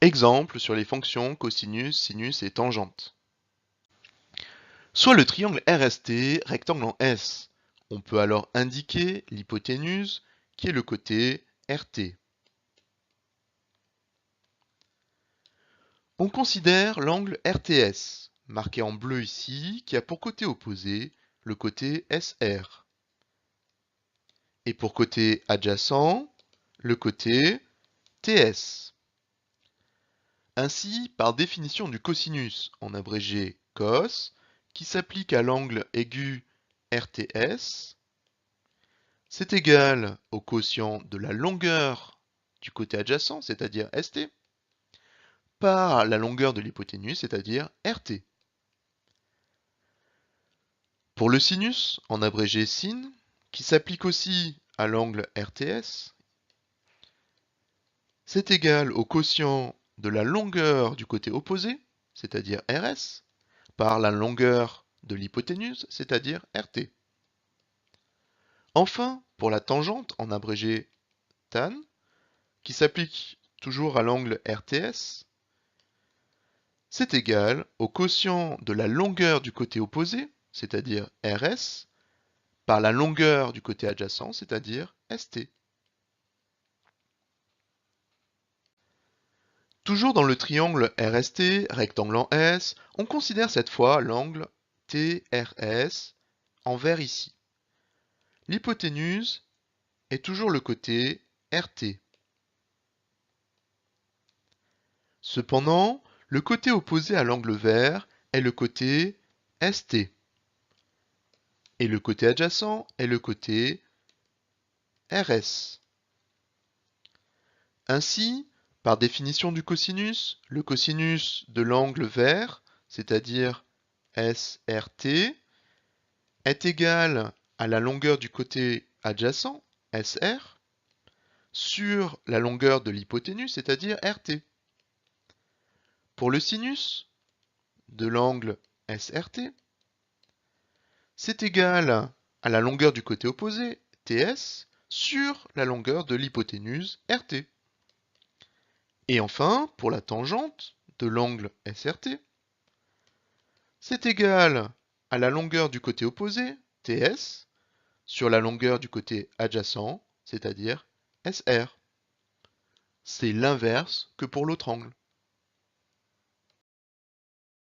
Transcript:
Exemple sur les fonctions cosinus, sinus et tangente. Soit le triangle RST, rectangle en S. On peut alors indiquer l'hypoténuse qui est le côté RT. On considère l'angle RTS, marqué en bleu ici, qui a pour côté opposé le côté SR. Et pour côté adjacent, le côté TS. Ainsi, par définition du cosinus, en abrégé cos, qui s'applique à l'angle aigu RTS, c'est égal au quotient de la longueur du côté adjacent, c'est-à-dire ST, par la longueur de l'hypoténuse, c'est-à-dire RT. Pour le sinus, en abrégé sin, qui s'applique aussi à l'angle RTS, c'est égal au quotient de la longueur du côté opposé, c'est-à-dire RS, par la longueur de l'hypoténuse, c'est-à-dire RT. Enfin, pour la tangente, en abrégé tan, qui s'applique toujours à l'angle RTS, c'est égal au quotient de la longueur du côté opposé, c'est-à-dire RS, par la longueur du côté adjacent, c'est-à-dire ST. Toujours dans le triangle RST, rectangle en S, on considère cette fois l'angle TRS en vert ici. L'hypoténuse est toujours le côté RT. Cependant, le côté opposé à l'angle vert est le côté ST. Et le côté adjacent est le côté RS. Ainsi, par définition du cosinus, le cosinus de l'angle vert, c'est-à-dire SRT, est égal à la longueur du côté adjacent, SR, sur la longueur de l'hypoténuse, c'est-à-dire RT. Pour le sinus de l'angle SRT, c'est égal à la longueur du côté opposé, TS, sur la longueur de l'hypoténuse, RT. Et enfin, pour la tangente de l'angle SRT, c'est égal à la longueur du côté opposé, TS, sur la longueur du côté adjacent, c'est-à-dire SR. C'est l'inverse que pour l'autre angle.